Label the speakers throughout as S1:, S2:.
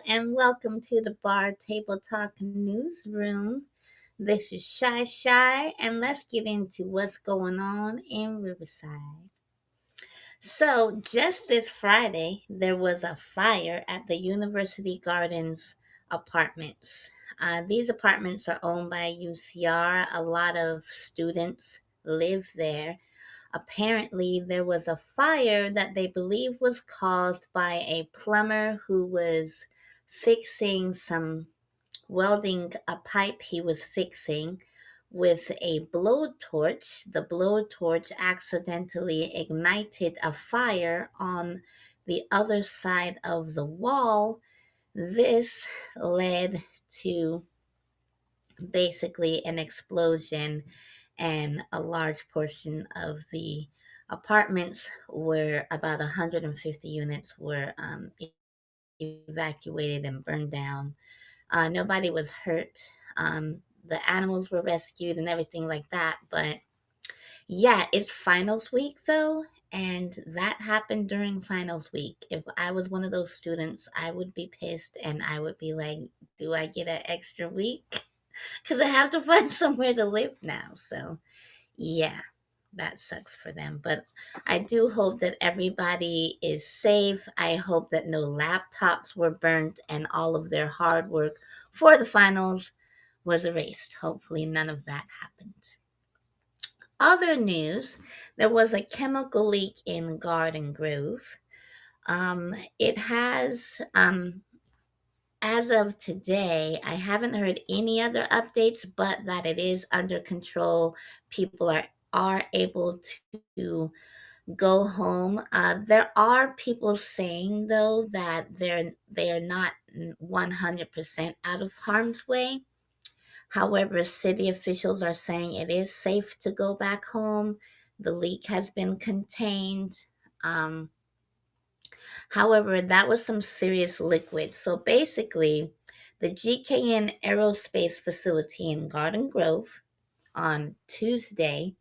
S1: and welcome to the Bar Table Talk Newsroom. This is Shy, and let's get into what's going on in Riverside. So, just this Friday, there was a fire at the University Gardens apartments. These apartments are owned by UCR. A lot of students live there. Apparently, there was a fire that they believe was caused by a plumber who was fixing some welding a pipe he was fixing with a blowtorch. The blowtorch accidentally ignited a fire on the other side of the wall. This led to basically an explosion, and a large portion of the apartments where about 150 units were evacuated and burned down. Nobody was hurt. The animals were rescued and everything like that. But yeah, it's finals week though. And that happened during finals week. If I was one of those students, I would be pissed and I would be like, do I get an extra week? Because I have to find somewhere to live now. So yeah, that sucks for them. But I do hope that everybody is safe. I hope that no laptops were burnt and all of their hard work for the finals was erased. Hopefully, none of that happened. Other news, there was a chemical leak in Garden Grove. It has, as of today, I haven't heard any other updates, but that it is under control. People are able to go home. There are people saying though that they are not 100% out of harm's way. However, city officials are saying it is safe to go back home. The leak has been contained. Um, However, that was some serious liquid. So basically, the GKN Aerospace facility in Garden Grove on Tuesday,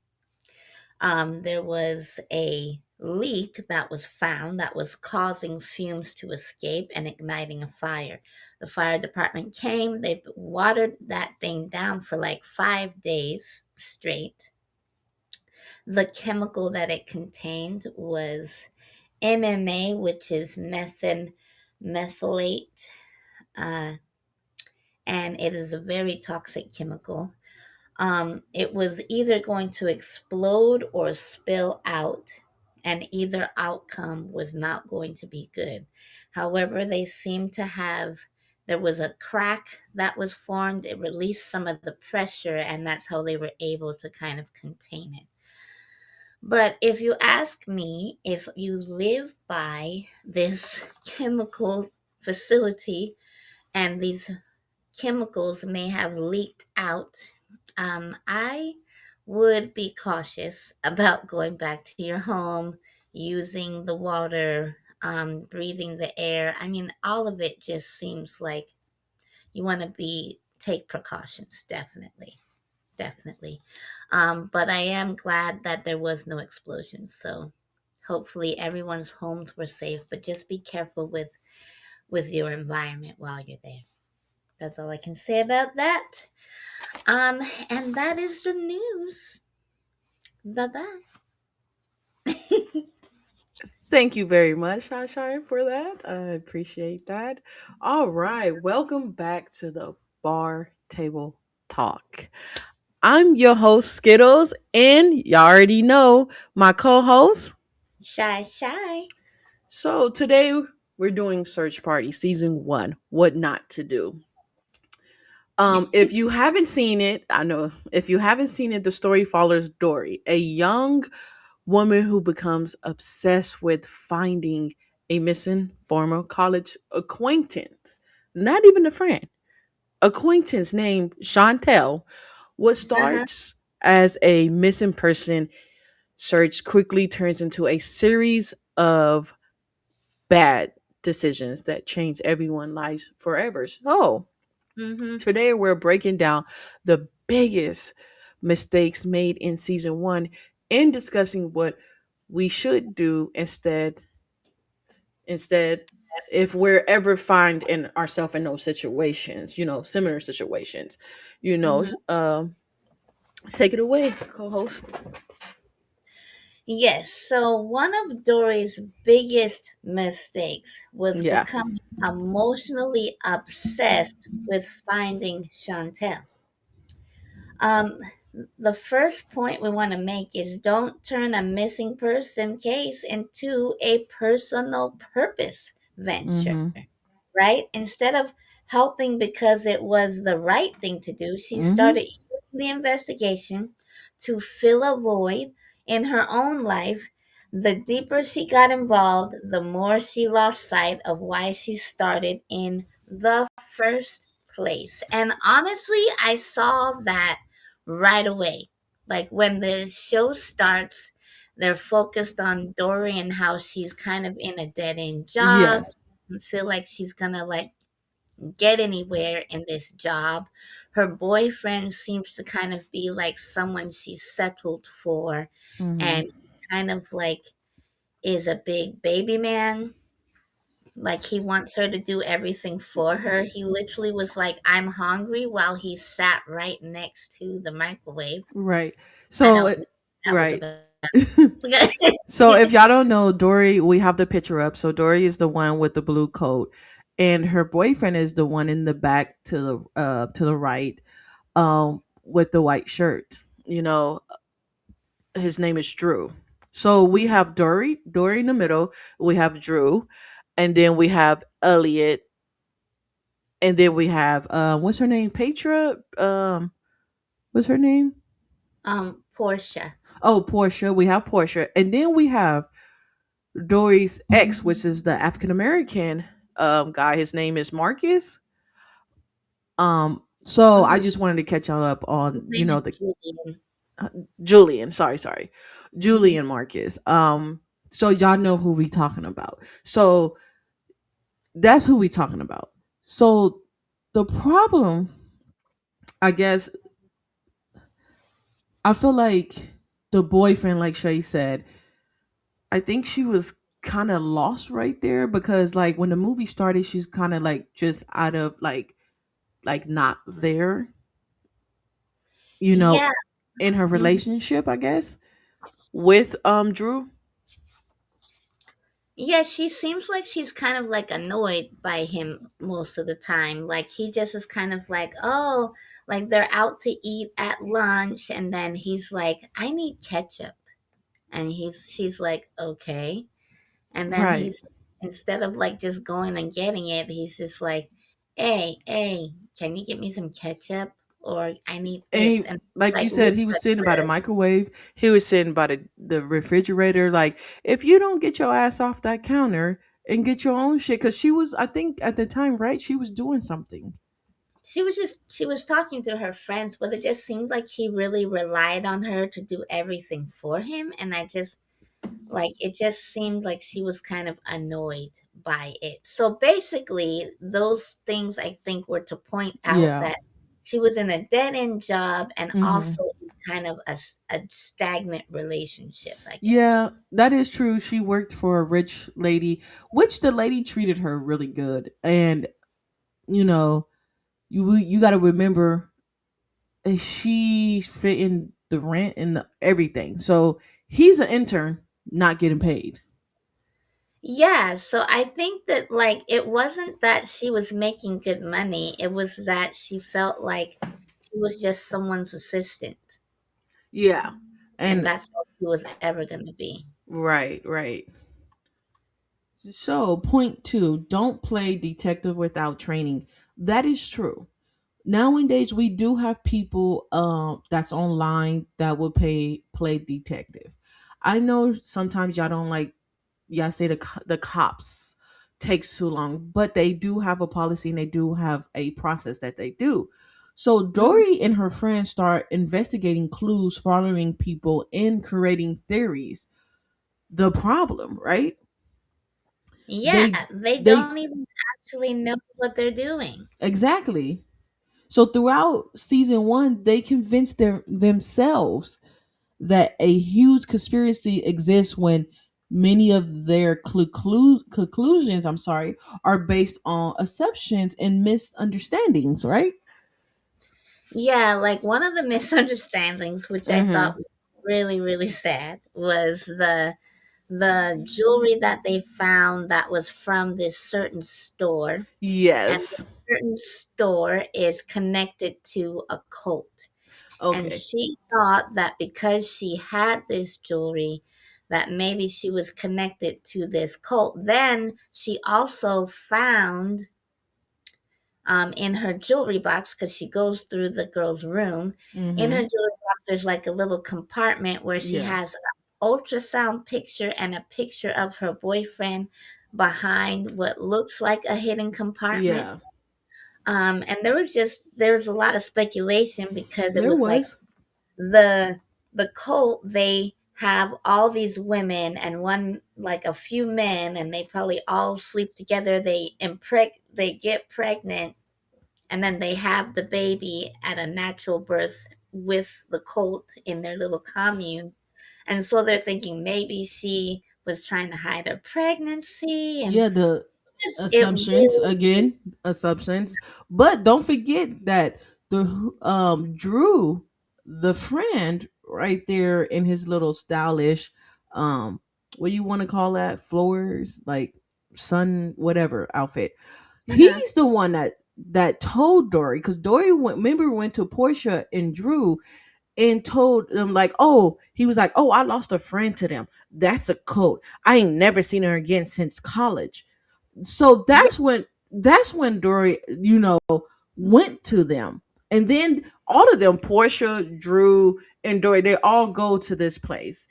S1: there was a leak that was found that was causing fumes to escape and igniting a fire. The fire department came, they watered that thing down for like 5 days straight. The chemical that it contained was MMA, which is methylate, uh, and it is a very toxic chemical. It was either going to explode or spill out, and either outcome was not going to be good. However, they seem to have, there was a crack that was formed, it released some of the pressure, and that's how they were able to kind of contain it. But if you ask me, if you live by this chemical facility and these chemicals may have leaked out, I would be cautious about going back to your home, using the water, breathing the air. I mean, all of it just seems like you want to be take precautions, definitely. Definitely. But I am glad that there was no explosion. So hopefully everyone's homes were safe, but just be careful with your environment while you're there. That's all I can say about that. And that is the news. Bye bye.
S2: Thank you very much, Shashai, for that. I appreciate that. All right, welcome back to the Bar Table Talk. I'm your host, Skittles, and you already know my co host.
S1: Shy.
S2: So today we're doing Search Party Season 1, What Not to Do. If you haven't seen it, I know if you haven't seen it, the story follows Dory, a young woman who becomes obsessed with finding a missing former college acquaintance, not even a friend, acquaintance named Chantal. What
S1: Uh-huh.
S2: starts as a missing person search quickly turns into a series of bad decisions that change everyone's lives forever. So,
S1: Mm-hmm.
S2: today we're breaking down the biggest mistakes made in season 1 and discussing what we should do instead. if we're ever find in ourselves in those situations, similar situations, you know,
S1: Mhm.
S2: take it away, co-host.
S1: Yes, so one of Dory's biggest mistakes was
S2: Yeah.
S1: becoming emotionally obsessed with finding Chantal. Um, the first point we want to make is don't turn a missing person case into a personal purpose venture,
S2: Mm-hmm.
S1: right? Instead of helping because it was the right thing to do, she
S2: Mm-hmm.
S1: started using the investigation to fill a void in her own life. The deeper she got involved, the more she lost sight of why she started in the first place. And honestly, I saw that right away. Like when the show starts, they're focused on Dory and how she's kind of in a dead end job,
S2: Yes.
S1: feel like she's gonna like get anywhere in this job. Her boyfriend seems to kind of be like someone she's settled for
S2: Mm-hmm.
S1: and kind of like is a big baby man. Like he wants her to do everything for her. He literally was like, I'm hungry while he sat right next to the microwave.
S2: Right.
S1: I
S2: So
S1: don't
S2: it,
S1: know what that was
S2: right.
S1: about.
S2: So if y'all don't know, Dory, we have the picture up. So Dory is the one with the blue coat, and her boyfriend is the one in the back to the right, with the white shirt. His name is Drew. So we have Dory in the middle. We have Drew, and then we have Elliot, and then we have what's her name? Petra. What's her name?
S1: Portia.
S2: Oh, Portia. We have Portia, and then we have Dory's ex, which is the African American guy. His name is Marcus. So I
S1: Mhm.
S2: just wanted to catch y'all up
S1: His
S2: on,
S1: name is
S2: the
S1: Julian.
S2: Julian. Sorry,
S1: Mhm.
S2: Julian Marcus. So y'all know who we talking about. So that's who we talking about. So the problem, I guess, I feel like the boyfriend, like Shay said, I think she was kind of lost right there because like when the movie started, she's kind of like just out of like not there, you know,
S1: Yeah.
S2: in her
S1: Mhm.
S2: relationship, I guess, with Drew.
S1: Yeah, she seems like she's kind of like annoyed by him most of the time. Like he just is kind of like, oh, like they're out to eat at lunch and then he's like, I need ketchup. And she's like, okay. And then
S2: Right.
S1: he's instead of like just going and getting it, he's just like, hey, can you get me some ketchup? Or I need
S2: And
S1: this.
S2: he,
S1: And
S2: like you
S1: like
S2: said,
S1: looks
S2: he was
S1: like
S2: sitting by the microwave. He was sitting by the refrigerator. Like, if you don't get your ass off that counter and get your own shit, because she was, I think at the time, right? She was doing something.
S1: she was talking to her friends, but it just seemed like he really relied on her to do everything for him, and I just like it just seemed like she was kind of annoyed by it. So basically, those things I think were to point out
S2: Yeah.
S1: that she was in a dead end job and
S2: Hmm.
S1: also in kind of a stagnant relationship, I guess.
S2: Yeah, that is true. She worked for a rich lady, which the lady treated her really good. And you know, you got to remember, she's fitting the rent and everything. So he's an intern, not getting paid.
S1: Yeah, so I think that like it wasn't that she was making good money, it was that she felt like she was just someone's assistant
S2: Yeah,
S1: and
S2: and
S1: that's all she was ever going to be.
S2: right, right. So point two: don't play detective without training. That is true. Nowadays we do have people that's online that will pay play detective. I know sometimes y'all don't like, y'all say the cops takes too long, but they do have a policy and they do have a process that they do. So
S1: Mhm.
S2: Dory and her friends start investigating clues, following people, and creating theories. The problem, right?
S1: Yeah,
S2: they
S1: they
S2: they
S1: don't even actually know what they're doing.
S2: exactly. So throughout season one, they convinced themselves that a huge conspiracy exists when many of their conclusions, I'm sorry, are based on assumptions and misunderstandings, right?
S1: Yeah, like one of the misunderstandings, which I thought
S2: Mm-hmm.
S1: was really, really sad, was the jewelry that they found that was from this certain store, and the
S2: Yes.
S1: certain store is connected to a cult. And
S2: Okay.
S1: she thought that because she had this jewelry, that maybe she was connected to this cult. Then she also found in her jewelry box, because she goes through the girl's room. In her
S2: Mm-hmm.
S1: jewelry box, there's like a little compartment where she
S2: Yeah.
S1: has an ultrasound picture and a picture of her boyfriend behind what looks like a hidden compartment.
S2: Yeah.
S1: And there was a lot of speculation because it
S2: There
S1: was like
S2: was.
S1: the the cult, they have all these women and one like a few men, and they probably all sleep together. They get pregnant, and then they have the baby at a natural birth with the cult in their little commune. And so they're thinking maybe she was trying to hide her pregnancy, and
S2: Yeah, the
S1: it
S2: assumptions
S1: really.
S2: again, assumptions. But don't forget that the Drew, the friend right there in his little stylish um what you want to call that, floors, like sun whatever outfit.
S1: Uh-huh.
S2: He's the one that told Dory, because Dory went to Portia and Drew and told them like, oh, he was like, oh, I lost a friend to them. That's a code. I ain't never seen her again since college. So
S1: Yeah.
S2: that's when Dory, went to them. And then all of them, Portia, Drew, and Dory, they all go to this place.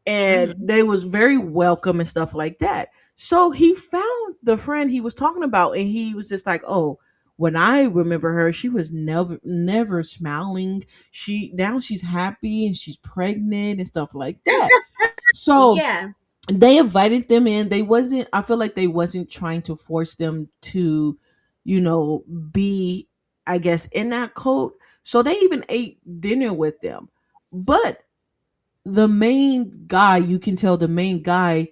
S2: And
S1: Mhm.
S2: they was very welcome and stuff like that. So he found the friend he was talking about, and he was just like, oh, when I remember her, she was never smiling. She's happy and she's pregnant and stuff like that. So
S1: Yeah.
S2: they invited them in. I feel like they wasn't trying to force them to, be, I guess, in that cult. So they even ate dinner with them. But the main guy, you can tell the main guy,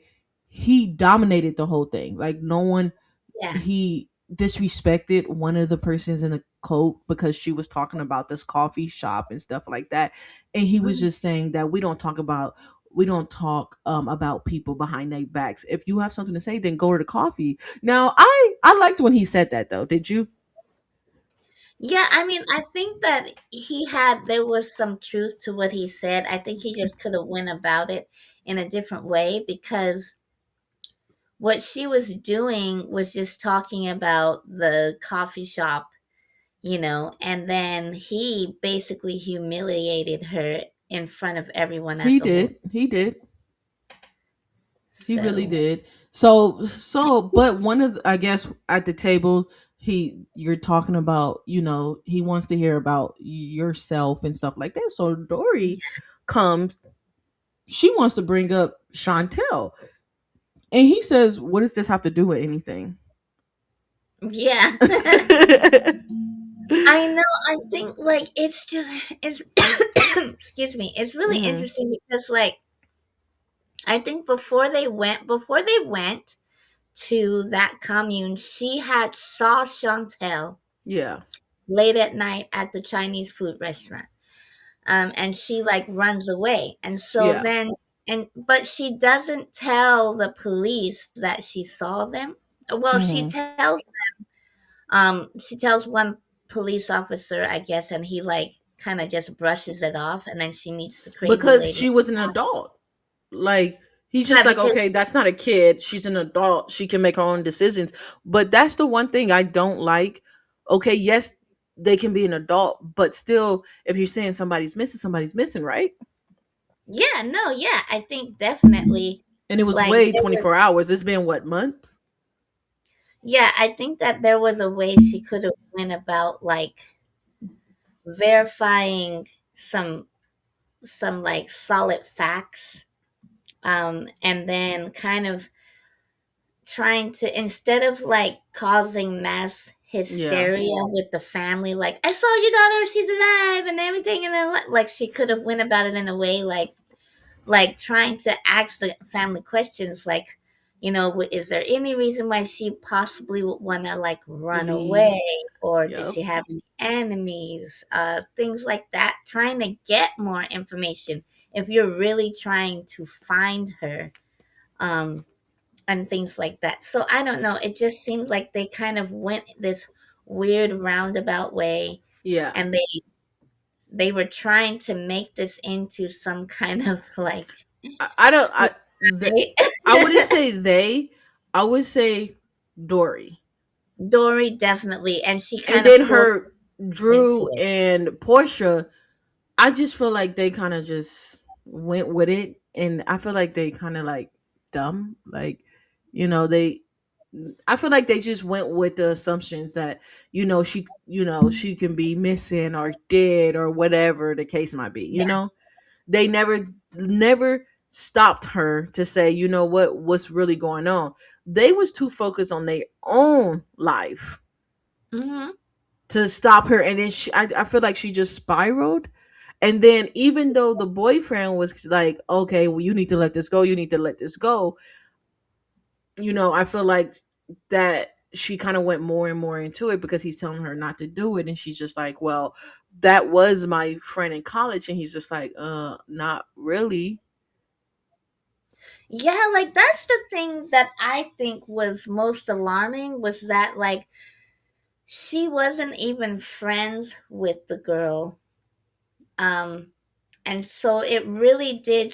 S2: he dominated the whole thing. Like no one,
S1: Yeah.
S2: he disrespected one of the persons in the cult because she was talking about this coffee shop and stuff like that. And he was
S1: Mhm.
S2: just saying that we don't talk about people behind their backs. If you have something to say, then go to the coffee. Now I liked when he said that though. Did you?
S1: Yeah, I mean, I think that there was some truth to what he said. I think he just could have went about it in a different way, because what she was doing was just talking about the coffee shop, and then he basically humiliated her in front of everyone at
S2: He
S1: the whole.
S2: did. He did. He really
S1: So,
S2: did. So, but one of I guess at the table, you're talking about, he wants to hear about yourself and stuff like that. So Dory comes, she wants to bring up Chantel, and he says, "What does this have to do with anything?"
S1: yeah. I know. I think like it's excuse me. It's really
S2: Hmm.
S1: interesting because like I think before they went to that commune, she had saw Chantel
S2: Yeah,
S1: late at night at the Chinese food restaurant. And she like runs away. And so
S2: yeah.
S1: then and but she doesn't tell the police that she saw them. Well,
S2: Hmm.
S1: she tells one police officer, I guess, and he like kind of just brushes it off, and then she meets the crazy
S2: Because
S1: lady.
S2: she was an adult. Like he's
S1: Yeah,
S2: just like,
S1: because
S2: okay, that's not a kid. She's an adult. She can make her own decisions. But that's the one thing I don't like. Okay, yes, they can be an adult, but still, if you're saying somebody's missing, right?
S1: yeah, no, yeah, I think definitely
S2: And it was
S1: like
S2: way
S1: there was
S2: 24 hours. It's been what, months?
S1: yeah, I think that there was a way she could have went about like verifying some like solid facts, and then kind of trying to, instead of like causing mass
S2: Yeah.
S1: hysteria with the family, like I saw your daughter, she's alive and everything, and then like she could have went about it in a way like trying to ask the family questions like, is there any reason why she possibly would want to like run
S2: Leave.
S1: away, or did
S2: Yep.
S1: she have any enemies, things like that, trying to get more information if you're really trying to find her, um and things like that. So I don't know, it just seemed like they kind of went this weird roundabout way,
S2: Yeah.
S1: and they were trying to make this into some kind of like
S2: I don't.
S1: right?
S2: I wouldn't say they. I would say Dory,
S1: Dory definitely, and she
S2: and
S1: kind of
S2: then
S1: pulled
S2: her
S1: into
S2: Drew
S1: it.
S2: and Portia. I just feel like they kind of just went with it, and I feel like they kind of like dumb, like they. I feel like they just went with the assumptions that she can be missing or dead or whatever the case might be. They never stopped her to say, what's really going on. They was too focused on their own life
S1: Hmm.
S2: to stop her, and then I feel like she just spiraled. And then even though the boyfriend was like, okay, well, you need to let this go, you need to let this go, I feel like that she kind of went more and more into it because he's telling her not to do it, and she's just like, well, that was my friend in college, and he's just like, not really.
S1: Yeah, like that's the thing that I think was most alarming, was that like she wasn't even friends with the girl. Um and so it really did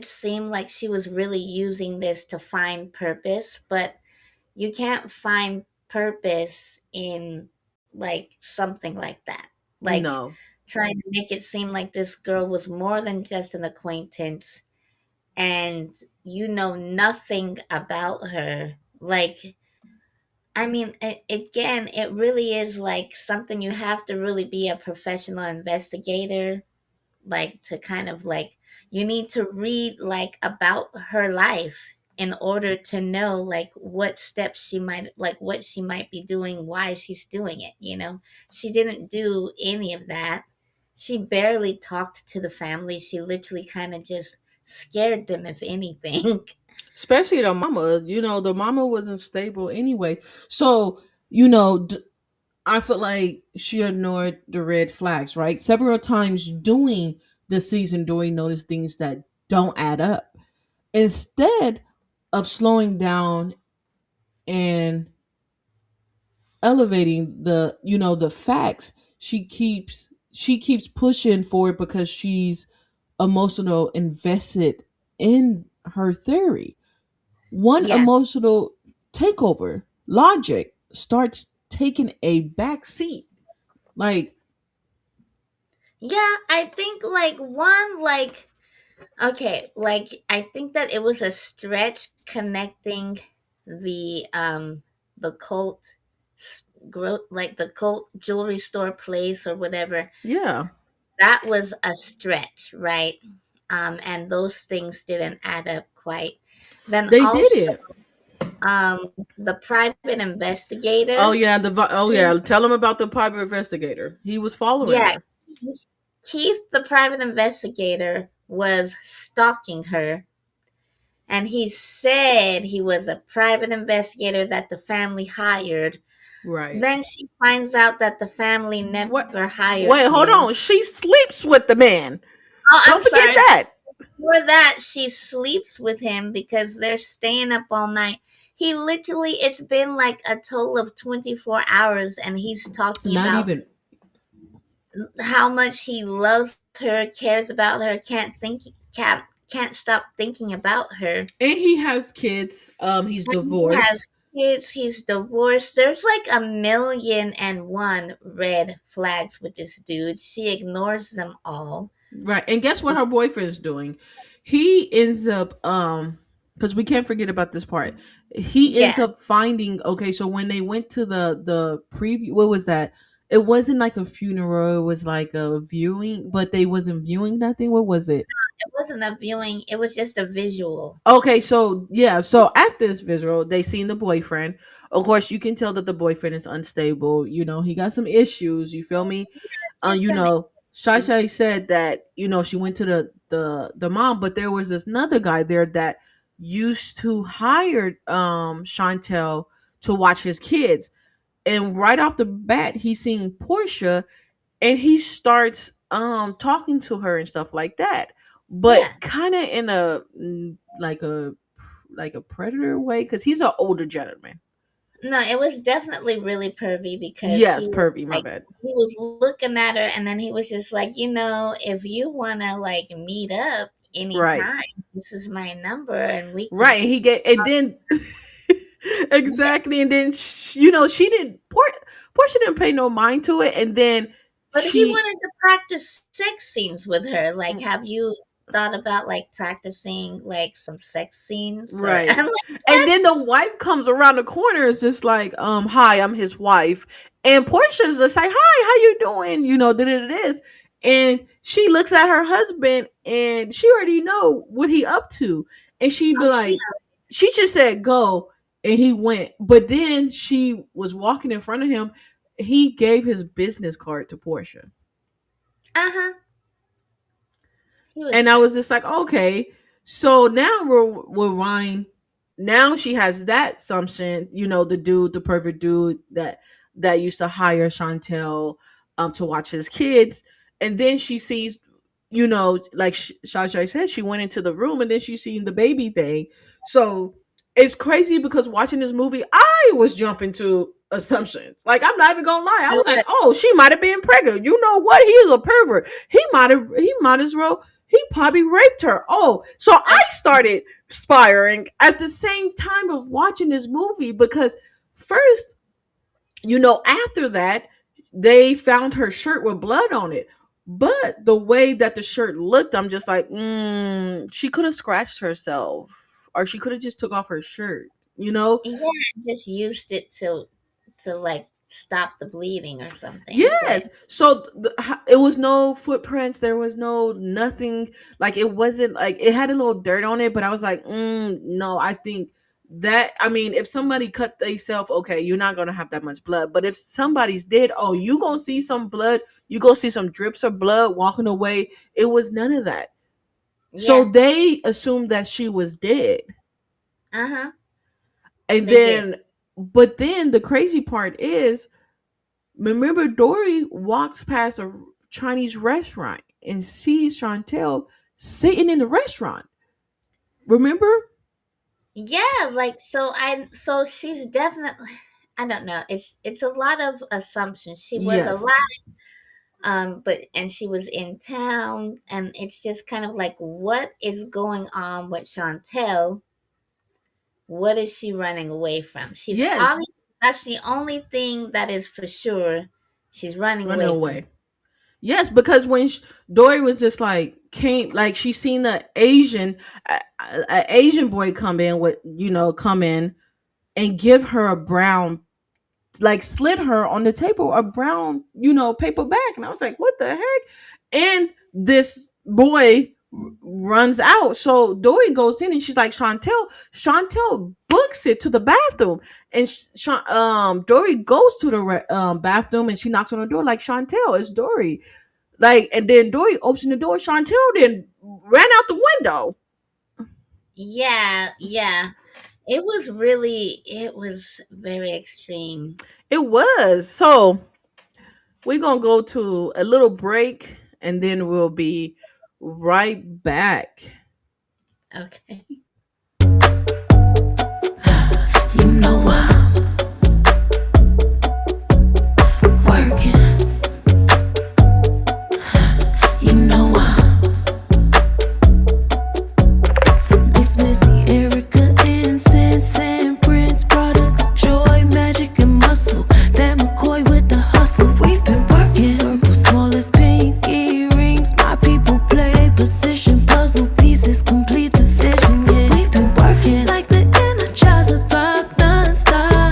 S1: seem like she was really using this to find purpose, but you can't find purpose in like something like that. Like
S2: No.
S1: trying to make it seem like this girl was more than just an acquaintance, and you know nothing about her. Like, I mean, again, it really is like something you have to really be a professional investigator, like to kind of like, you need to read like about her life in order to know like what steps she might, like what she might be doing, why she's doing it, she didn't do any of that. She barely talked to the family. She literally kind of just scared them, if anything.
S2: Especially the mama, the mama wasn't stable anyway. So, I feel like she ignored the red flags, right? Several times during the season, Dory noticed things that don't add up. Instead of slowing down and elevating the facts, she keeps pushing for it because she's emotional invested in her theory. One
S1: Yeah.
S2: emotional takeover logic starts taking a back seat. Like,
S1: Yeah, I think like one, like, okay, like I think that it was a stretch connecting the cult, like the cult jewelry store place or whatever.
S2: yeah,
S1: That was a stretch, right? And those things didn't add up quite. Then
S2: they did
S1: also,
S2: it.
S1: the private
S2: Oh
S1: investigator.
S2: yeah, oh
S1: Keith,
S2: yeah. Tell him about the private investigator. He was following
S1: yeah,
S2: her.
S1: Keith, the private investigator, was stalking her, and he said he was a private investigator that the family hired.
S2: Right.
S1: Then she finds out that the family
S2: What?
S1: never hired
S2: Wait, hold
S1: him.
S2: on. She sleeps with the man.
S1: Oh, I'm
S2: Don't forget
S1: sorry.
S2: that.
S1: Before that, she sleeps with him because they're staying up all night. He literally, it's been like a total of 24 hours, and he's talking
S2: Not
S1: about
S2: even.
S1: how much he loves her, cares about her, can't stop thinking about her.
S2: And he has kids. He's
S1: And he
S2: divorced.
S1: has kids, he's divorced. There's like a million and one red flags with this dude. She ignores them all.
S2: Right. And guess what her boyfriend's doing? He ends up because we can't forget about this part. He ends
S1: Yeah,
S2: up finding, okay, so when they went to the preview, what was that? It wasn't like a funeral, it was like a viewing, but they wasn't viewing nothing. What was it?
S1: it wasn't a viewing, it was just a visual.
S2: Okay, so yeah, so at this visual, they seen the boyfriend. Of course, you can tell that the boyfriend is unstable. He got some issues. You feel me?
S1: It's an
S2: Shai Shai said that she went to the mom, but there was this another guy there that used to hire Chantel to watch his kids. And right off the bat, he's seeing Portia, and he starts talking to her and stuff like that, but
S1: Yeah.
S2: kind of in a like a predator way, because he's an older gentleman.
S1: No, it was definitely really pervy because
S2: Yes, pervy, my
S1: like
S2: bad.
S1: he was looking at her and then he was just like, if you wanna like meet up
S2: Right.
S1: anytime, this is my number and we can
S2: Right, and he get, and then
S1: yeah.
S2: exactly, and then she didn't Portia didn't pay no mind to it, and then
S1: But he
S2: she
S1: wanted to practice sex scenes with her. Like, have you thought about like practicing like some sex scenes? Or
S2: right.
S1: I'm like,
S2: And then
S1: what?
S2: the wife comes around the corner, is just like, hi, I'm his wife. And Portia's just like, hi, how you doing? That it is. And she looks at her husband, and she already know what he up to. And she'd be
S1: Oh, she.
S2: like, she just said go, and he went. But then she was walking in front of him. He gave his business card to Portia.
S1: Uh huh. He was
S2: And I
S1: pretty.
S2: was just like, okay. So now we're Ryan. Now she has that assumption, the dude, the perfect dude that used to hire Chantel to watch his kids. And then she sees, like Shashai said, she went into the room, and then she seen the baby thing. So it's crazy, because watching this movie, I was jumping to assumptions. Like, I'm not even gonna lie. I was like, oh, she might have been pregnant. You know what? He is a pervert. He might as well, he probably raped her. Oh, so I started spiraling at the same time of watching this movie, because first, after that, they found her shirt with blood on it. But the way that the shirt looked, I'm just like, she could have scratched herself, or she could have just took off her shirt, you know?
S1: Yeah, just used it to like stop the bleeding or something. But
S2: Yes. So it was no footprints. There was no nothing. Like, it wasn't like it had a little dirt on it, but I was like, no. I think that, I mean, if somebody cut themselves, okay, you're not gonna have that much blood. But if somebody's dead, oh, you gonna see some blood. You gonna see some drips of blood walking away. It was none of that. So
S1: yeah,
S2: they assumed that she was dead,
S1: uh huh,
S2: and
S1: they did.
S2: then, but then the crazy part is, remember, Dory walks past a Chinese restaurant and sees Chantel sitting in the restaurant. Remember?
S1: Yeah, like so she's definitely. I don't know. It's a lot of assumptions. She was
S2: Yes.
S1: alive, but and she was in town, and it's just kind of like, what is going on with Chantel? What is she running away from? She's
S2: Yes.
S1: obviously that's the only thing that is for sure. She's running
S2: Running
S1: away from.
S2: away. Yes, because when Dory was just like, came, like, she seen the Asian boy come in with, come in and give her a brown, like, slid her on the table a brown, paper bag. And I was like, what the heck? And this boy runs out. So Dory goes in, and she's like, Chantel books it to the bathroom. And Dory goes to the bathroom, and she knocks on the door like, Chantel, it's Dory. Like, and then Dory opens the door. Chantel then ran out the window.
S1: Yeah, yeah. It was very extreme.
S2: It was. So we're going to go to a little break, and then we'll be right back.
S1: Okay.
S3: You know I'm working. You know Mix Missy, Erica, incense and Prince, product of joy, magic and muscle. Van McCoy with the hustle. We've been working. Circle small as pinky rings. My people play their position. Puzzle pieces complete the vision. Yeah, we've been working like the Energizer Bunny non-stop.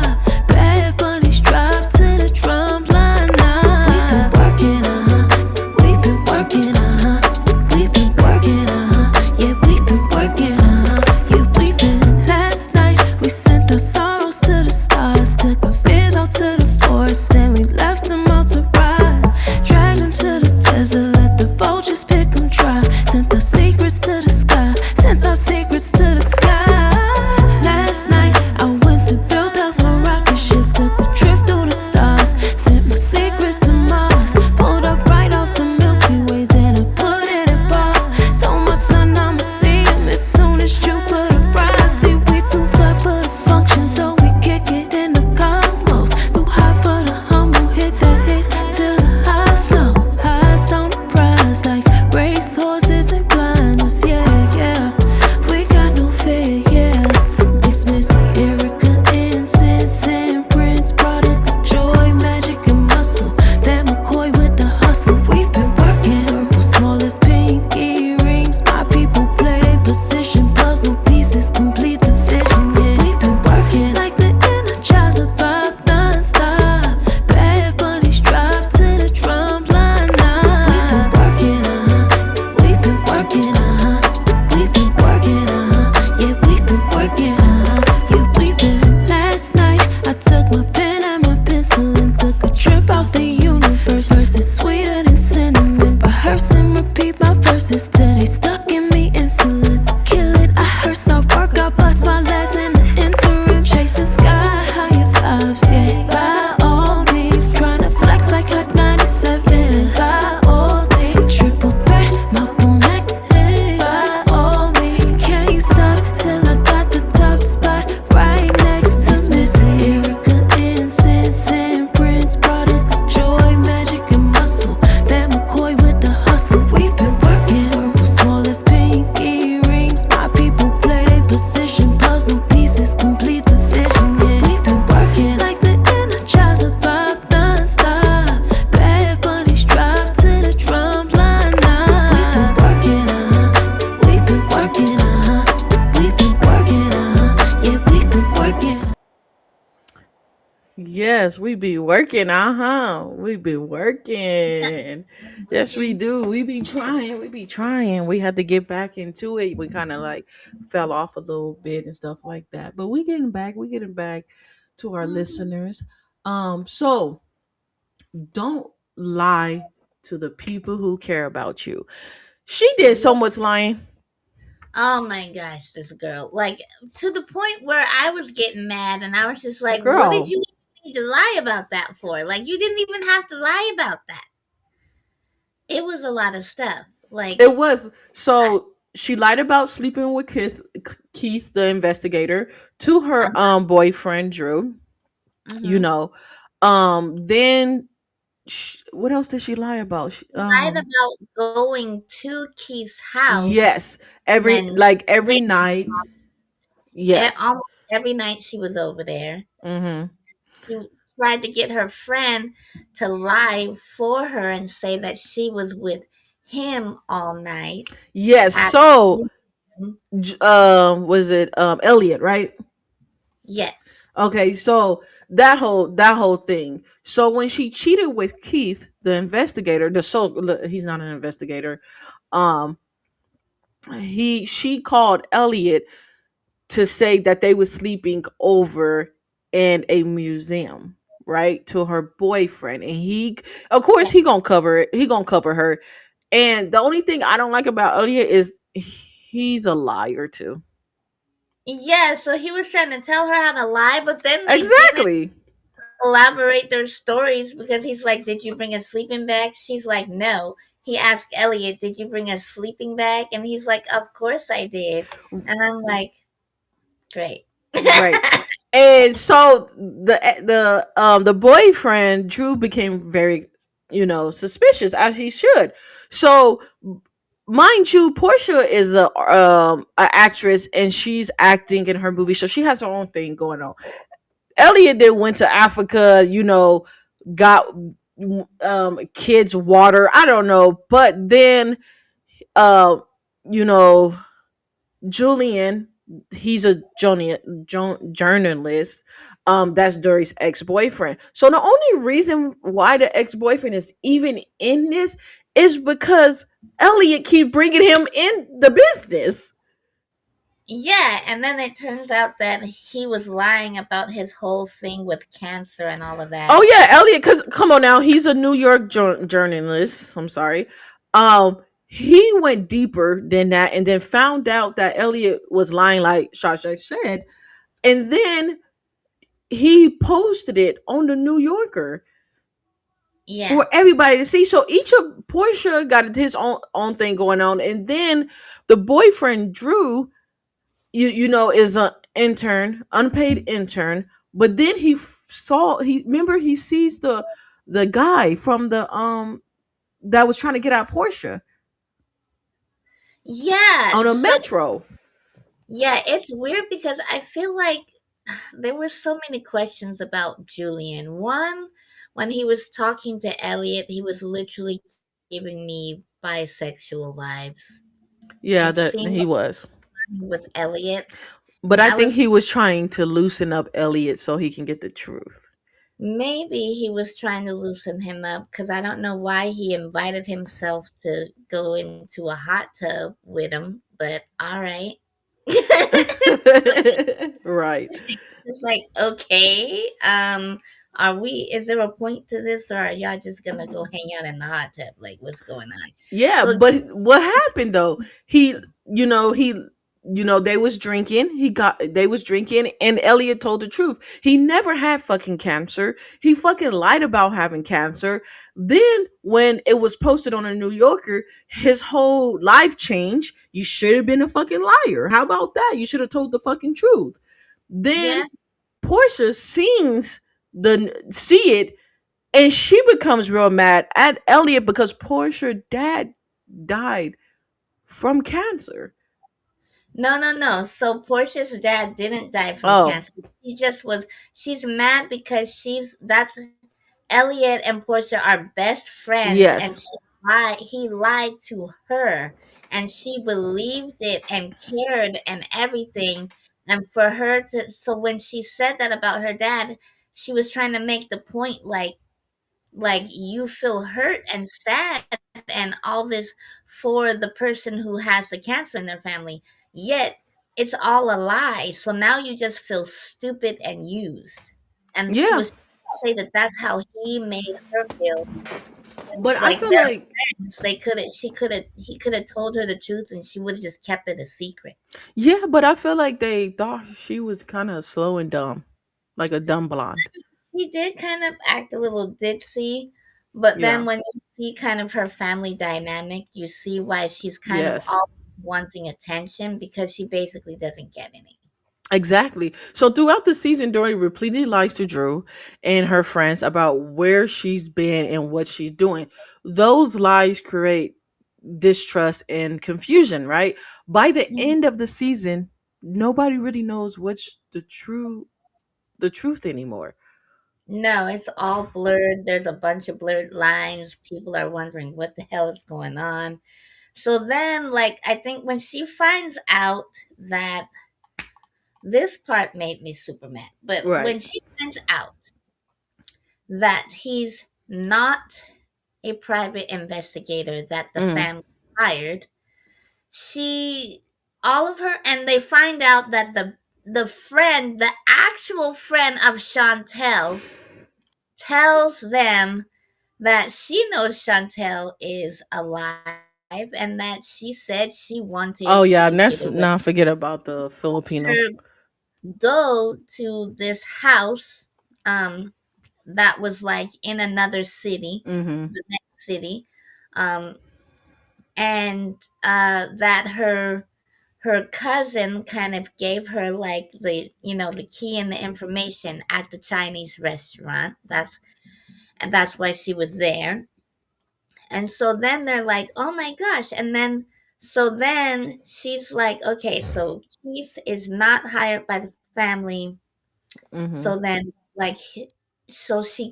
S3: about the universe. Verses sweeter than cinnamon. Rehearse and repeat my verses till they stuck in me insulin. Kill it, I hearse, I work, I bust my legs in the interim. Chasing sky higher vibes, yeah. By all means, tryna flex like Hot 97. By all means, triple threat, Malcolm X. By all means, can't stop till I got the top spot right next to Missy Erica, incense and Prince, product, joy, magic and muscle. Van McCoy with the hustle. We've been working circles, small as pinky rings. My people play their position, puzzle pieces complete the vision. Yeah, we've been working like the Energizer Bunny non-stop. Bad bunnies drive to the drum line now. We've been working, we've been working, we've been working, yeah, we've been working.
S2: Yes, we be working, We be working. Yes, we do. We be trying. We be trying. We had to get back into it. We kind of like fell off a little bit and stuff like that. But we getting back. We getting back to our listeners. So don't lie to the people who care about you. She did so much lying.
S1: Oh my gosh, this girl. Like, to the point where I was getting mad and I was just like, what did
S2: Girl,
S1: you need to lie about that for? Like, you didn't even have to lie about that. It was a lot of stuff.
S2: it
S1: Like,
S2: was so she lied about sleeping with Keith, the investigator, to her boyfriend Drew. You
S1: mhm.
S2: know, then what else did she lie about?
S1: Lied about going to Keith's house
S2: Yes, every
S1: and
S2: like every
S1: staying
S2: night. Yes.
S1: almost every night she was over there.
S2: Mm-hmm.
S1: She tried to get her friend to lie for her and say that she was with him all night.
S2: Yes.
S1: At
S2: So, was it Elliot, right?
S1: yes.
S2: Okay, so that whole thing. So when she cheated with Keith, the investigator, he's not an investigator. Um, she called Elliot to say that they were sleeping over in a museum, right, to her boyfriend, and he, of course,
S1: Yeah.
S2: he gonna cover it. He gonna cover her. And the only thing I don't like about Elliot is he's a liar too.
S1: Yeah, so he was trying to tell her how to lie, but then they didn't
S2: Exactly.
S1: elaborate their stories because he's like, did you bring a sleeping bag? She's like, no. He asked Elliot, did you bring a sleeping bag? And he's like, of course I did. And I'm like, great.
S2: Right. And so the boyfriend Drew became very, suspicious, as he should. So, mind you, Portia is a actress, and she's acting in her movie, so she has her own thing going on. Elliot then went to Africa, got kids water. I don't know, but then uh you know Julian, he's a journalist. That's Dory's ex-boyfriend. So the only reason why the ex-boyfriend is even in this is because Elliot keep bringing him in the business.
S1: Yeah, and then it turns out that he was lying about his whole thing with cancer and all of
S2: Oh
S1: that.
S2: yeah, Elliot. Because come on now, he's a New York journalist. I'm sorry. He went deeper than that, and then found out that Elliot was lying, like Shasha said, and then he posted it on the New Yorker
S1: Yeah.
S2: for everybody to see. So each of Portia got his own thing going on, and then the boyfriend Drew, is an intern, unpaid intern. But then he remember he sees the guy from the that was trying to get out Portia
S1: Yeah.
S2: on a
S1: So
S2: metro.
S1: yeah, it's weird because I feel like there were so many questions about Julian. One, when he was talking to Elliot, he was literally giving me bisexual vibes.
S2: Yeah,
S1: It
S2: that
S1: seemed
S2: he was.
S1: like with Elliot,
S2: But
S1: and
S2: I
S1: I
S2: think
S1: was
S2: he was trying to loosen up Elliot so he can get the truth.
S1: maybe he was trying to loosen him up because I don't know why he invited himself to go into a hot tub with him, but all right.
S2: Right.
S1: Just like, okay, are we? Is there a point to this, or are y'all just gonna go hang out in the hot tub? Like, what's going on?
S2: Yeah,
S1: So,
S2: but what happened though? He, they was drinking. They was drinking, and Elliot told the truth. He never had fucking cancer. He fucking lied about having cancer. Then when it was posted on a New Yorker, his whole life changed. You should have been a fucking liar. How about that? You should have told the fucking truth. Then
S1: yeah,
S2: Portia see it, and she becomes real mad at Elliot because Portia dad died from cancer.
S1: no, no, no. So Portia's dad didn't die from
S2: Oh,
S1: cancer. She just was. She's mad because that's Elliot and Portia are best friends, and
S2: yes.
S1: he lied to her, and she believed it and cared and everything. And for her to, so when she said that about her dad, she was trying to make the point like you feel hurt and sad and all this for the person who has the cancer in their family. Yet it's all a lie. So now you just feel stupid and used. And she
S2: Yeah.
S1: was trying to say that that's how he made her feel. And
S2: But
S1: she,
S2: I
S1: like
S2: feel
S1: they're
S2: like,
S1: friends. They could have. She could have. He could have told her the truth, and she would have just kept it a secret.
S2: yeah, but I feel like they thought she was kind of slow and dumb, like a dumb blonde.
S1: She did kind of act a little ditzy, but
S2: Yeah.
S1: then when you see kind of her family dynamic, you see why she's kind of
S2: Yes.
S1: all wanting attention because she basically doesn't get any.
S2: Exactly. So throughout the season, Dory repeatedly lies to Drew and her friends about where she's been and what she's doing. Those lies create distrust and confusion, right? By the
S1: Mhm.
S2: end of the season, nobody really knows what's the truth anymore.
S1: No, it's all blurred. There's a bunch of blurred lines. People are wondering what the hell is going on. So then, like, I think when she finds out that this part made me super mad, but
S2: Right.
S1: when she finds out that he's not a private investigator that the
S2: Mm.
S1: family hired, she all of her and they find out that the actual friend of Chantel tells them that she knows Chantel is alive and that she said she
S2: Oh
S1: wanted
S2: yeah,
S1: to
S2: and that's
S1: get away,
S2: not forget about the Filipino.
S1: her go to this house that was like in another city,
S2: Mm-hmm.
S1: the next city, um and that her cousin kind of gave her like the key and the information at the Chinese restaurant. That's why she was there. And so then they're like, "Oh my gosh." And then so then she's like, "Okay, so Keith is not hired by the family."
S2: Mm-hmm.
S1: So then like so she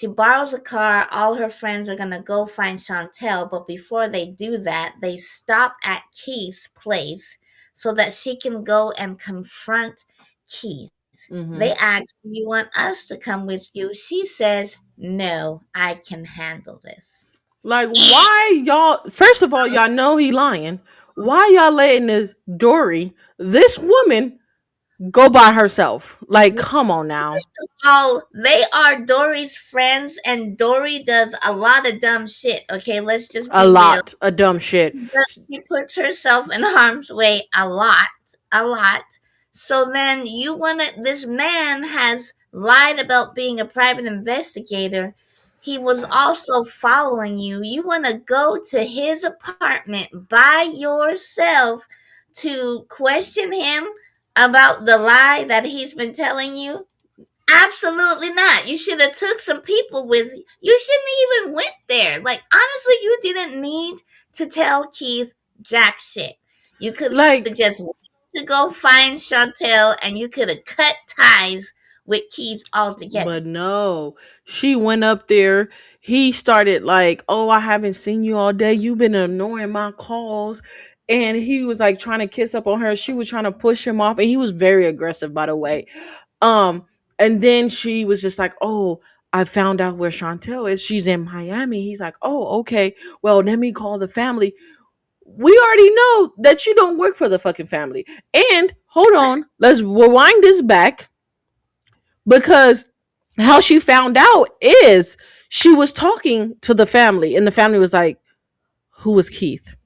S1: borrows a car. All her friends are gonna go find Chantel, but before they do that, they stop at Keith's place so that she can go and confront Keith.
S2: Mm-hmm.
S1: They ask, "Do you want us to come with you?" She says, "No, I can handle this."
S2: Like, why y'all? First of all, y'all know he lying. Why y'all letting this Dory, this woman, go by herself? Like, come on now,
S1: Oh, they are Dory's friends, and Dory does a lot of dumb shit. Okay, let's just
S2: a
S1: be real.
S2: lot of dumb shit.
S1: She puts herself in harm's way a lot, a lot. So then you want to, this man has lied about being a private investigator. He was also following you. You want to go to his apartment by yourself to question him about the lie that he's been telling you? Absolutely not. You should have took some people with you. You shouldn't even went there. Like honestly, you didn't need to tell Keith jack shit. You could have
S2: Like,
S1: just went to go find Chantel and you could have cut ties with Keith altogether.
S2: but no, she went up there. He started like, "Oh, I haven't seen you all day. You've been ignoring my calls." And he was like trying to kiss up on her. She was trying to push him off, and he was very aggressive, by the way. Um, and then she was just like, "Oh, I found out where Chantel is. She's in Miami." He's like, "Oh, okay. Well, let me call the family." We already know that you don't work for the fucking family. And hold on, let's rewind this back because how she found out is she was talking to the family, and the family was like, "Who was Keith?"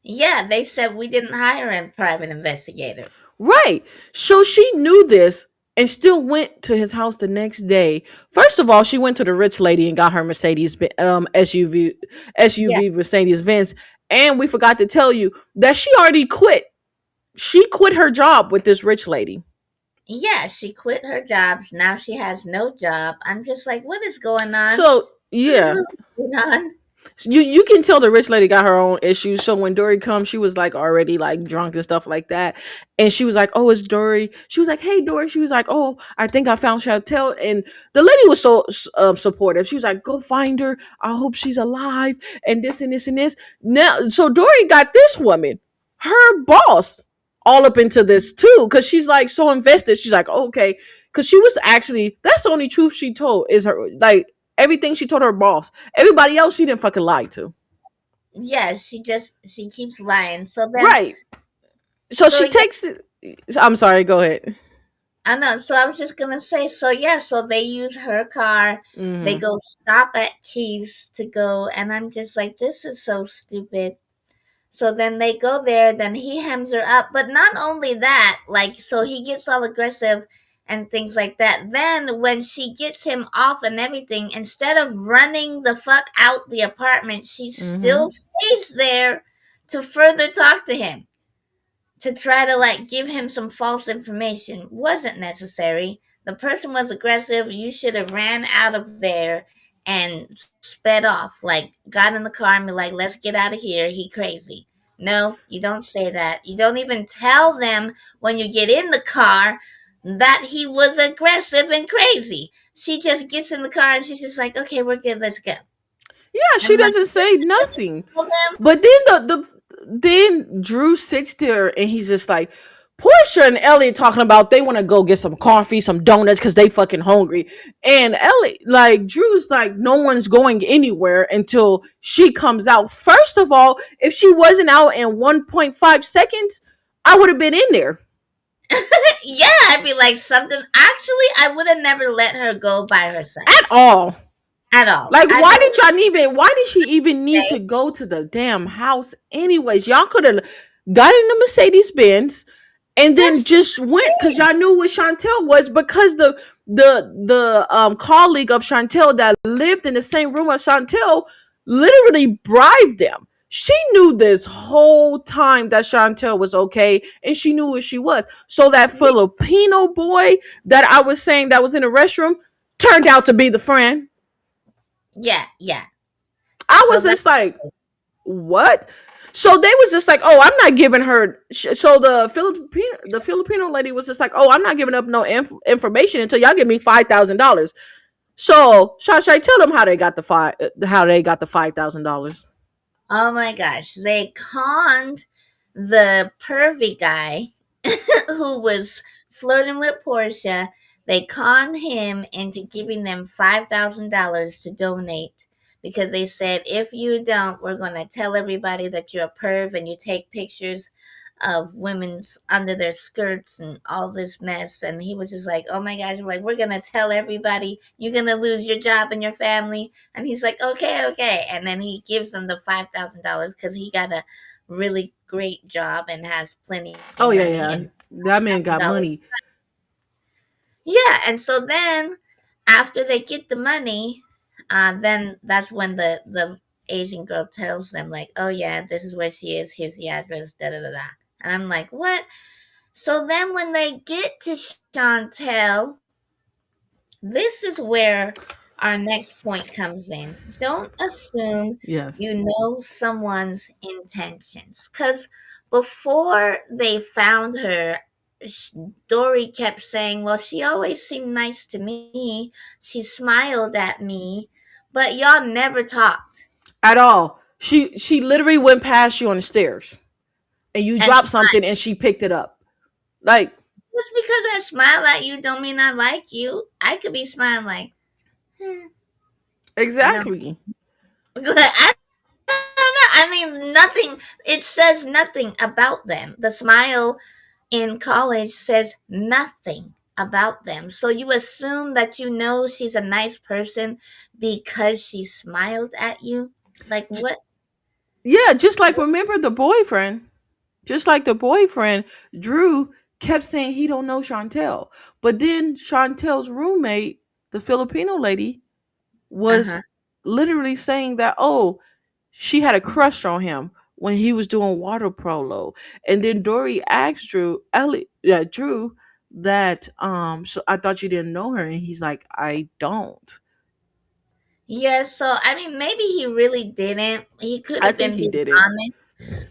S1: Yeah, they said we didn't hire a private investigator.
S2: Right. So she knew this and still went to his house the next day. First of all, she went to the rich lady and got her Mercedes
S1: Yeah,
S2: SUV Mercedes Benz. And we forgot to tell you that she already quit. She quit her job with this rich lady.
S1: yeah, she quit her jobs. Now she has no job. I'm just like, what is going on?
S2: So
S1: What is
S2: yeah,
S1: really going on?
S2: you can tell the rich lady got her own issues. So when Dory comes, she was like already like drunk and stuff like that, and she was like, "Oh, it's Dory." She was like, "Hey, Dory." She was like, "Oh, I think I found Chantal," and the lady was so supportive. She was like, "Go find her. I hope she's alive." And this and this and this. Now, so Dory got this woman, her boss, all up into this too, because she's like so invested. She's like, oh, "Okay," because she was actually that's the only truth she told is her like everything she told her boss. Everybody else she didn't fucking lie to.
S1: Yeah, she keeps lying. So then,
S2: Right. So
S1: so
S2: she
S1: yeah,
S2: takes it. I'm sorry, go ahead.
S1: I know. So I was just gonna say, so yeah, so they use her car. They
S2: Mm-hmm.
S1: go stop at Keys to go, and I'm just like, this is so stupid. So then they go there, then he hems her up. But not only that, like, so he gets all aggressive and things like that. Then when she gets him off and everything, instead of running the fuck out the apartment, she
S2: Mm-hmm.
S1: still stays there to further talk to him, to try to like give him some false information. Wasn't necessary. The person was aggressive. You should have ran out of there and sped off. Like got in the car and be like, "Let's get out of here. He crazy." No, you don't say that. You don't even tell them when you get in the car that he was aggressive and crazy. She just gets in the car and she's just like, "Okay, we're good. Let's go."
S2: Yeah, she
S1: I'm like,
S2: doesn't say nothing.
S1: "Tell them."
S2: But then then Drew sits there and he's just like, Portia and Elliot talking about they want to go get some coffee, some donuts because they fucking hungry. And Elliot, like Drew's like, no one's going anywhere until she comes out. First of all, if she wasn't out in 1.5 seconds, I would have been in there
S1: Yeah, I'd be like something. Actually, I would have never let her go by herself
S2: at all.
S1: at all.
S2: Like,
S1: I'd
S2: why
S1: be
S2: did y'all even? Why did she even need to
S1: like,
S2: go to the damn house? Anyways, y'all could have got in the Mercedes Benz and then
S1: that's what
S2: just went because y'all knew what Chantel was because the colleague of Chantel that lived in the same room as Chantel literally bribed them. She knew this whole time that Chantel was okay, and she knew where she was. So that Filipino boy that I was saying that was in the restroom turned out to be the friend.
S1: yeah, yeah.
S2: I
S1: So
S2: was
S1: that
S2: just like, what? So they was just like, oh, I'm not giving her. So the Filipino lady was just like, oh, I'm not giving up no information until y'all give me $5,000. So Shashay, tell them how they got the $5,000.
S1: oh my gosh, they conned the pervy guy who was flirting with Portia. They conned him into giving them $5,000 to donate because they said if you don't, we're gonna tell everybody that you're a perv and you take pictures of women's under their skirts and all this mess. And he was just like, "Oh my gosh!" We're like, "We're gonna tell everybody. You're gonna lose your job and your family." And he's like, "Okay, okay." And then he gives them the $5,000 because he got a really great job and has plenty
S2: Oh yeah,
S1: money
S2: yeah,
S1: and
S2: that man got
S1: $1,000.
S2: money.
S1: Yeah, and so then after they get the money, then that's when the Asian girl tells them like, "Oh yeah, this is where she is. Here's the address." Da da da da. And I'm like, "What?" So then when they get to Chantel, this is where our next point comes in. Don't assume
S2: Yes.
S1: you know someone's intentions. Because before they found her, Dory kept saying, "Well, she always seemed nice to me. She smiled at me." But y'all never talked.
S2: At all. She literally went past you on the stairs, and you
S1: And
S2: dropped something, and she picked it up. Like
S1: just because I smile at you don't mean I like you. I could be smiling like, you know.
S2: exactly.
S1: I don't know. I mean, nothing. It says nothing about them. The smile in college says nothing about them. So you assume that you know she's a nice person because she smiled at you? Like
S2: J-
S1: what?
S2: yeah, just like remember the boyfriend. Just like the boyfriend, Drew kept saying he don't know Chantel. But then Chantel's roommate, the Filipino lady, was
S1: Uh-huh.
S2: literally saying that, oh, she had a crush on him when he was doing water polo. And then Dory asked Drew that so I thought you didn't know her, and he's like, I don't.
S1: Yeah, so I mean maybe he really didn't. He could
S2: I
S1: have
S2: think
S1: been
S2: he
S1: being
S2: didn't.
S1: honest,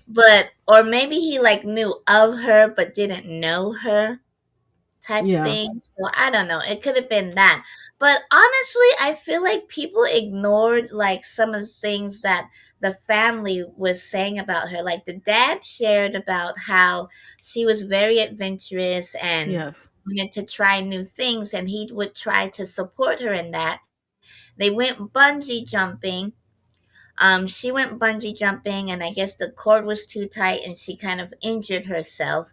S1: but or maybe he like knew of her but didn't know her type
S2: Yeah.
S1: thing. So I don't know. It could have been that. But honestly, I feel like people ignored like some of the things that the family was saying about her. Like the dad shared about how she was very adventurous and
S2: Yes.
S1: wanted to try new things, and he would try to support her in that. They went bungee jumping. She went bungee jumping, and I guess the cord was too tight, and she kind of injured herself.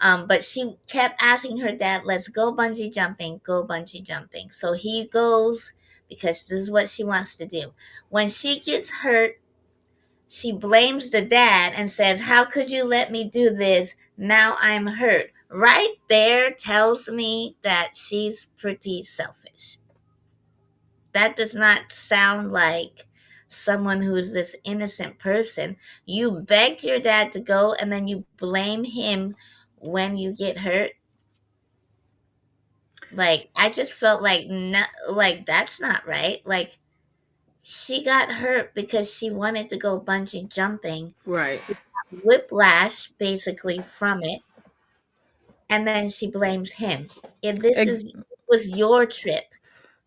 S1: But she kept asking her dad, let's go bungee jumping, go bungee jumping. So he goes because this is what she wants to do. When she gets hurt, she blames the dad and says, how could you let me do this? Now I'm hurt. Right there tells me that she's pretty selfish. That does not sound like someone who is this innocent person. You begged your dad to go and then you blame him when you get hurt. Like I just felt like not like that's not right. Like she got hurt because she wanted to go bungee jumping.
S2: Right.
S1: She got whiplash basically from it, and then she blames him. If this
S2: Ex-
S1: is was your trip,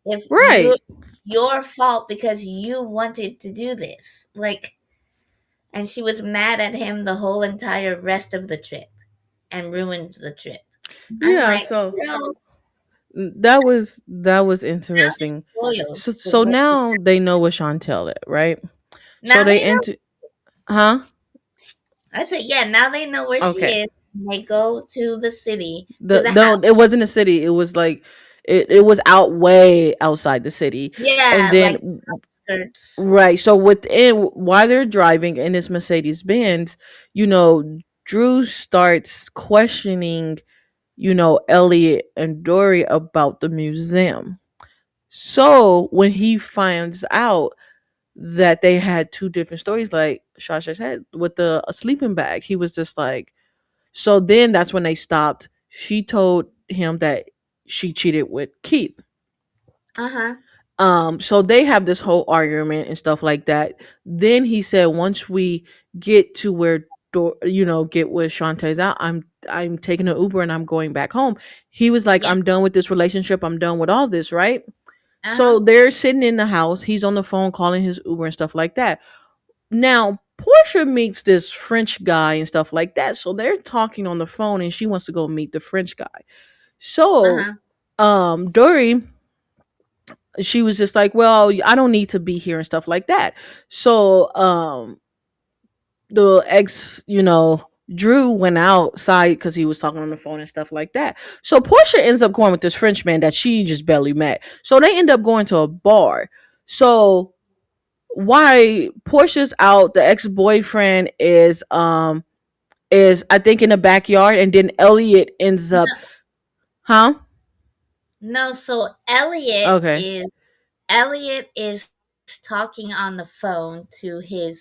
S1: if you
S2: right.
S1: your fault because you wanted to do this, like, and she was mad at him the whole entire rest of the trip and ruined the trip. I'm
S2: Yeah,
S1: like,
S2: so
S1: girl,
S2: that was
S1: now she's
S2: interesting.
S1: spoiled
S2: So,
S1: with
S2: so
S1: what she
S2: now they know what Chantel is, right? So
S1: now
S2: they
S1: they know.
S2: enter, huh?
S1: I said, yeah, now they know where she
S2: Okay.
S1: is. And they go to the city, to
S2: The
S1: the
S2: no,
S1: house.
S2: it wasn't a city. It was like it was out way outside the city, and
S1: Yeah, like
S2: then
S1: outskirts.
S2: right. So within while they're driving in this Mercedes Benz, Drew starts questioning, Elliot and Dory about the museum. So when he finds out that they had two different stories, like Shasha said, with the a sleeping bag, he was just like, so then that's when they stopped. She told him that she cheated with Keith.
S1: Uh huh.
S2: So they have this whole argument and stuff like that. Then he said, once we get to where get where Shantae's out, I'm taking an Uber and I'm going back home. He was like,
S1: Yeah.
S2: I'm done with this relationship. I'm done with all this, right?
S1: Uh huh.
S2: So they're sitting in the house. He's on the phone calling his Uber and stuff like that. Now, Portia meets this French guy and stuff like that. So they're talking on the phone and she wants to go meet the French guy.
S1: Uh
S2: So,
S1: huh.
S2: Dory, she was just like, well, I don't need to be here and stuff like that. So, the ex, Drew went outside because he was talking on the phone and stuff like that. So Portia ends up going with this French man that she just barely met. So they end up going to a bar. So why Portia's out, the ex boyfriend is I think in the backyard, and then Elliot ends up, huh?
S1: No, so
S2: Okay,
S1: Elliot is talking on the phone to the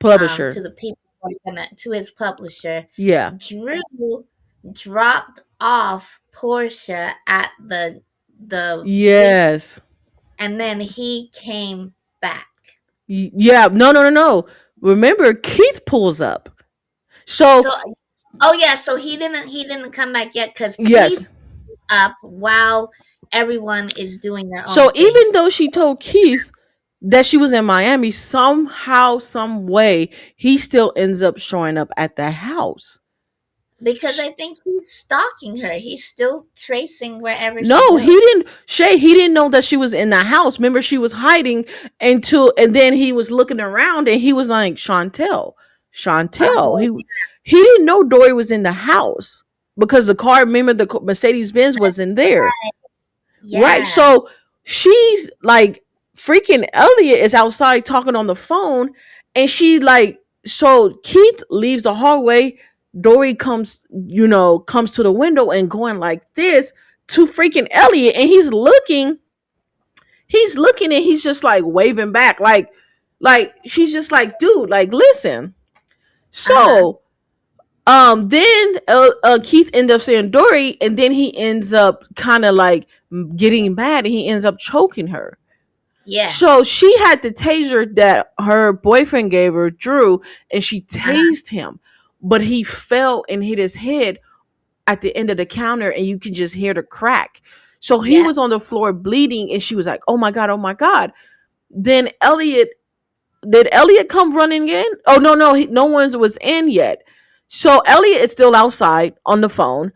S2: publisher.
S1: people who are to his publisher.
S2: Yeah.
S1: Drew dropped off Portia at the week,
S2: Yes.
S1: and then he came back.
S2: Yeah. No. No. No. No. Remember, Keith pulls up. So
S1: So oh yeah, so he didn't come back yet because
S2: yes.
S1: Keith up while everyone is doing their
S2: So
S1: own thing.
S2: even though she told Keith that she was in Miami, somehow, some way, he still ends up showing up at the house.
S1: Because I think he's stalking her. He's still tracing wherever she
S2: No, he
S1: goes.
S2: didn't. Shay, he didn't know that she was in the house. Remember, she was hiding and then he was looking around and he was like, Chantel, Chantel.
S1: Oh,
S2: He didn't know Dory was in the house. because the car, remember the Mercedes Benz wasn't there. Right.
S1: Yeah.
S2: So she's like, freaking Elliot is outside talking on the phone, and she like, so Keith leaves the hallway. Dory comes, comes to the window and going like this to freaking Elliot, and he's looking and he's just like waving back, like she's just like, dude, like, listen.
S1: Uh-huh.
S2: So then Keith ends up saying Dory, and then he ends up kind of like getting mad, and he ends up choking her.
S1: Yeah.
S2: So she had the taser that her boyfriend gave her, Drew, and she
S1: Uh-huh.
S2: tased him, but he fell and hit his head at the end of the counter, and you can just hear the crack. So he
S1: Yep.
S2: was on the floor bleeding, and she was like, "Oh my god, oh my god!" Then did Elliot come running in? Oh no, no, no one was in yet. So Elliot is still outside on the phone.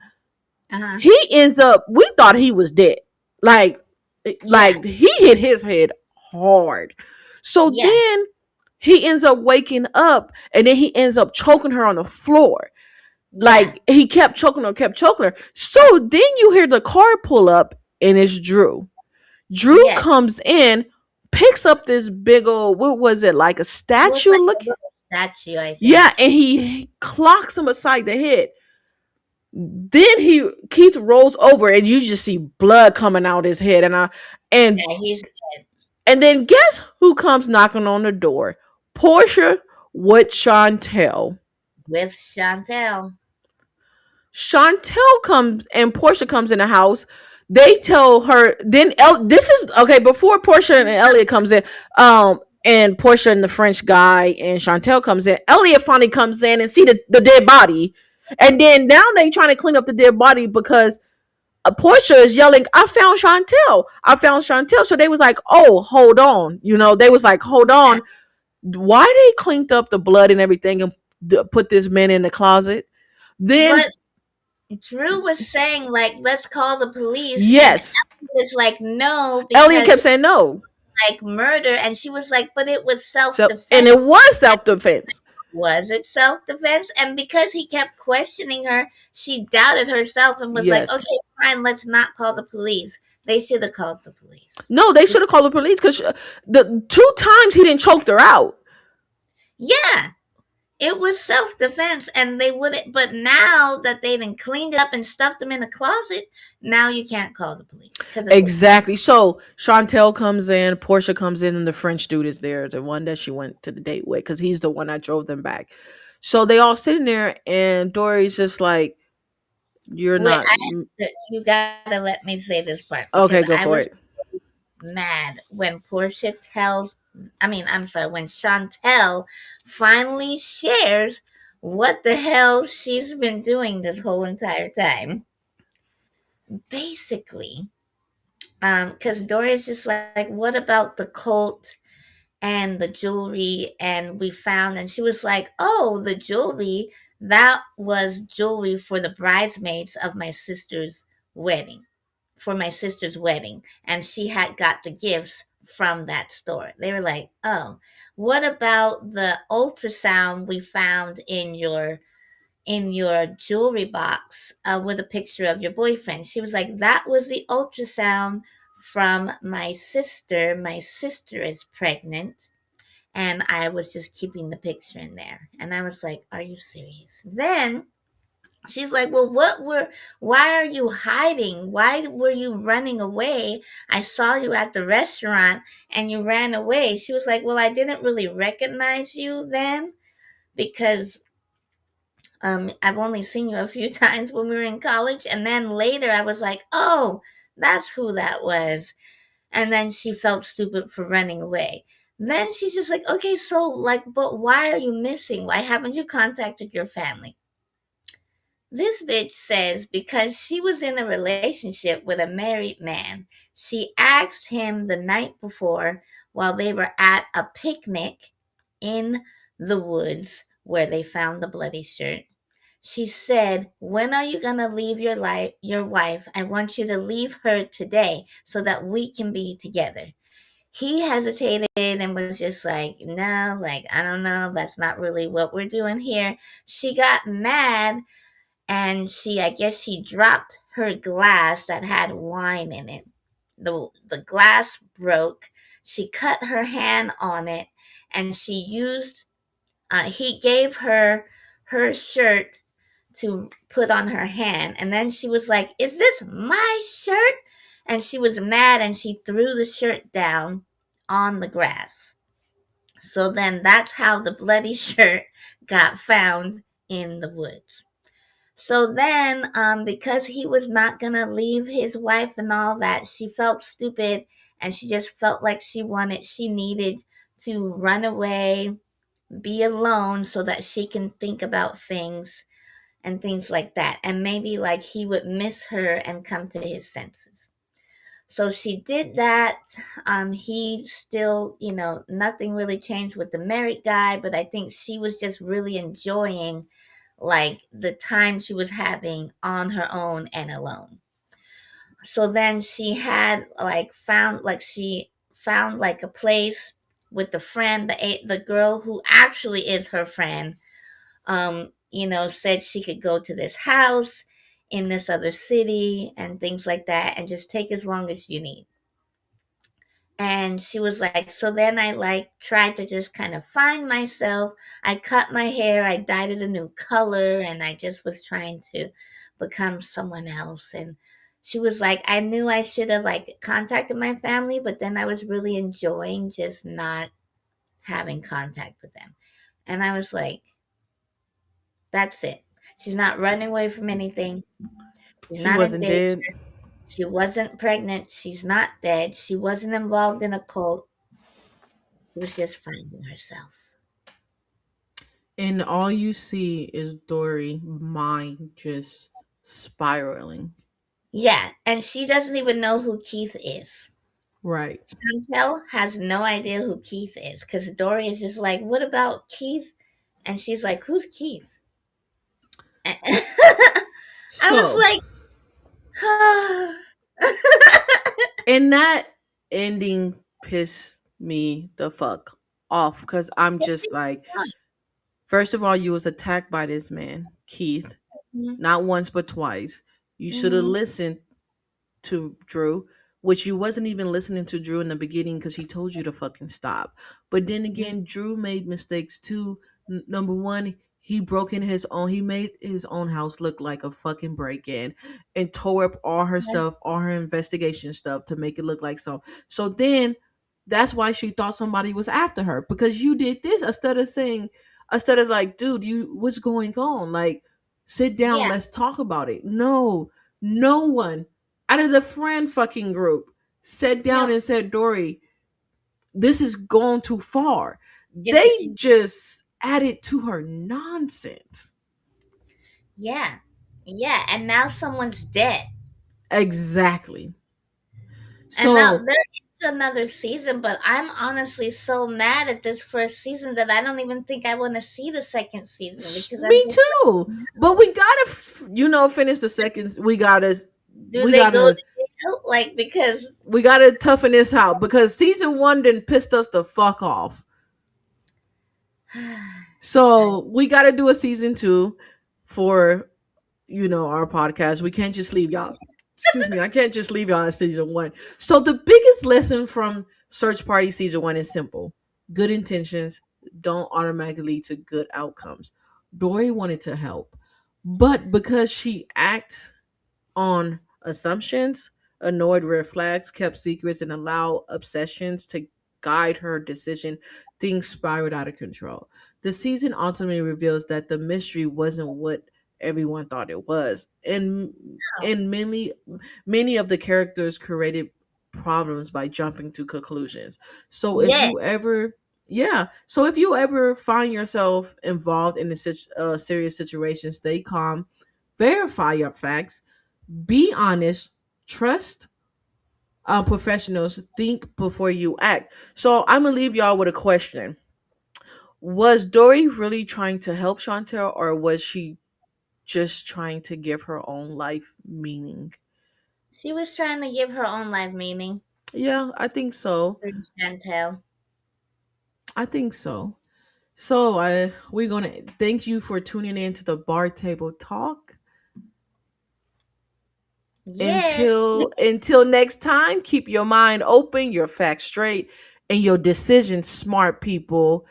S1: Uh-huh.
S2: He ends up. We thought he was dead. Like,
S1: Yeah.
S2: he hit his head hard. So
S1: Yeah.
S2: then he ends up waking up, and then he ends up choking her on the floor.
S1: Yeah.
S2: Like, he kept choking her. So then you hear the car pull up, and it's Drew. Drew
S1: Yeah.
S2: comes in, picks up this big old, what was it, like a
S1: It was
S2: statue
S1: like
S2: look?
S1: a little statue, I
S2: Yeah,
S1: think.
S2: and he clocks him aside the head. Then Keith rolls over, and you just see blood coming out his head, and
S1: Yeah, he's
S2: and then guess who comes knocking on the door? Portia with Chantel.
S1: with Chantal.
S2: Chantel comes, and Portia comes in the house. They tell her, this is okay, before Portia and Elliot comes in, and Portia and the French guy and Chantel comes in. Elliot finally comes in and see the dead body. And then now they trying to clean up the dead body because Portia is yelling, "I found Chantel! I found Chantel!" So they was like, "Oh, hold on!" They was like, "Hold
S1: Yeah.
S2: on! Why they cleaned up the blood and everything and put this man in the closet?" Then
S1: But Drew was saying, like, let's call the police, and
S2: yes,
S1: Ellie was like, no,
S2: Elliot kept
S1: because
S2: saying no.
S1: like murder, and she was like, but it was
S2: So, and
S1: self-defense.
S2: it was self defense.
S1: Was it self-defense? And because he kept questioning her, she doubted herself and was like,
S2: Yes.
S1: okay, fine, let's not call the police. They should have called the police.
S2: No, they should have called the police because the two times he didn't choke her out.
S1: Yeah, it was self-defense, and they wouldn't. But now that they've been cleaned it up and stuffed them in a closet, now you can't call the police because it was self.
S2: Exactly. So Chantel comes in, Portia comes in, and the French dude is there, the one that she went to the date with, because he's the one that drove them back. So they all sitting there, and Dory's just like, "You're
S1: Wait,
S2: not
S1: you gotta let me say this part because
S2: okay. Go
S1: I
S2: for
S1: was
S2: it."
S1: mad when Portia tells, I mean, I'm sorry, when Chantel finally shares what the hell she's been doing this whole entire time. Basically, because Dory's just like, what about the cult and the jewelry? And we found, and she was like, oh, the jewelry, that was jewelry for the bridesmaids of my sister's wedding. For my sister's wedding, and she had got the gifts from that store. They were like, "Oh, what about the ultrasound we found in your jewelry box with a picture of your boyfriend?" She was like, "That was the ultrasound from my sister. My sister is pregnant." And I was just keeping the picture in there. And I was like, "Are you serious?" Then she's like, "Well, why are you hiding? Why were you running away? I saw you at the restaurant and you ran away." She was like, "Well, I didn't really recognize you then because I've only seen you a few times when we were in college. And then later I was like, oh, that's who that was." And then she felt stupid for running away. Then she's just like, "Okay, so, like, but why are you missing? Why haven't you contacted your family?" This bitch says because she was in a relationship with a married man. She asked him the night before while they were at a picnic in the woods where they found the bloody shirt. She said, "When are you going to leave your wife? I want you to leave her today so that we can be together." He hesitated and was just like, "No, like, I don't know. That's not really what we're doing here." She got mad and I guess she dropped her glass that had wine in it. The glass broke. She cut her hand on it, and she used he gave her her shirt to put on her hand, and then she was like, "Is this my shirt?" And she was mad, and she threw the shirt down on the grass. So then that's how the bloody shirt got found in the woods. So then, because he was not gonna leave his wife and all that, she felt stupid, and she just felt like she needed to run away, be alone, so that she can think about things and things like that. And maybe like he would miss her and come to his senses. So she did that. He still, nothing really changed with the married guy, but I think she was just really enjoying like the time she was having on her own and alone. So then she found like a place with the friend, the girl who actually is her friend. Said she could go to this house in this other city and things like that, and just take as long as you need. And she was like, so then I like tried to just kind of find myself. I cut my hair, I dyed it a new color, and I just was trying to become someone else. And she was like, I knew I should have like contacted my family, but then I was really enjoying just not having contact with them. And I was like, that's it. She's not running away from anything. She's
S2: She
S1: not in
S2: wasn't
S1: danger.
S2: dead.
S1: She wasn't pregnant. She's not dead. She wasn't involved in a cult. She was just finding herself.
S2: And all you see is Dory mind just spiraling.
S1: Yeah, and she doesn't even know who Keith is.
S2: Right.
S1: Chantel has no idea who Keith is because Dory is just like, "What about Keith?" And she's like, "Who's Keith?" I was
S2: So,
S1: like, "Ah."
S2: and that ending pissed me the fuck off because I'm just like, first of all, you was attacked by this man, Keith, not once but twice. You should have
S1: Mhm.
S2: listened to Drew, which you wasn't even listening to Drew in the beginning because he told you to fucking stop. But then
S1: Mhm.
S2: again, Drew made mistakes too. Number one, he made his own house look like a fucking break in and tore up all her
S1: Yeah.
S2: stuff, all her investigation stuff to make it look like so. So then that's why she thought somebody was after her because you did this instead of like, dude, you what's going on? Like, sit down,
S1: Yeah.
S2: let's talk about it. No, no one out of the friend fucking group sat down
S1: No.
S2: and said, Dory, this is going too far.
S1: It's
S2: They just added to her nonsense.
S1: yeah. Yeah, and now someone's dead.
S2: Exactly.
S1: And now
S2: So,
S1: there is another season, but I'm honestly so mad at this first season that I don't even think I want to see the second season because I'm
S2: me
S1: just
S2: too.
S1: like,
S2: But we gotta, finish the second.
S1: do
S2: We
S1: they go
S2: gotta,
S1: to jail? Like, because
S2: we gotta toughen this out because season one didn't pissed us the fuck off.
S1: I,
S2: So we gotta do a season two for our podcast. We can't just leave y'all. Excuse me, I can't just leave y'all at season one. So the biggest lesson from Search Party season one is simple: good intentions don't automatically lead to good outcomes. Dory wanted to help, but because she acts on assumptions, ignored red flags, kept secrets, and allowed obsessions to guide her decision, things spiraled out of control. The season ultimately reveals that the mystery wasn't what everyone thought it was.
S1: no.
S2: And many of the characters created problems by jumping to conclusions. So if
S1: Yes.
S2: you ever so if you ever find yourself involved in a serious situation, stay calm, verify your facts, be honest, trust professionals, think before you act. So I'm gonna leave y'all with a question: was Dory really trying to help Chantel, or was she just trying to give her own life meaning?
S1: She was trying to give her own life meaning
S2: Yeah, I think so.
S1: through Chantel.
S2: I think so. So we're gonna thank you for tuning in to the Bar Table Talk.
S1: Yes.
S2: Until next time, keep your mind open, your facts straight, and your decisions smart, people.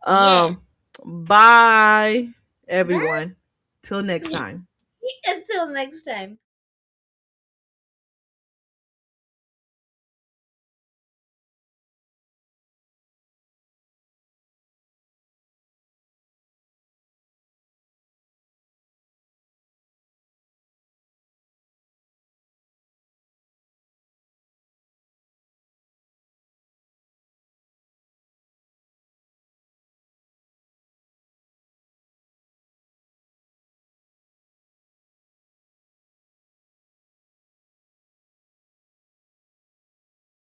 S2: Um,
S1: Yes.
S2: bye,
S1: Bye.
S2: everyone. Till next time.
S1: Until next time.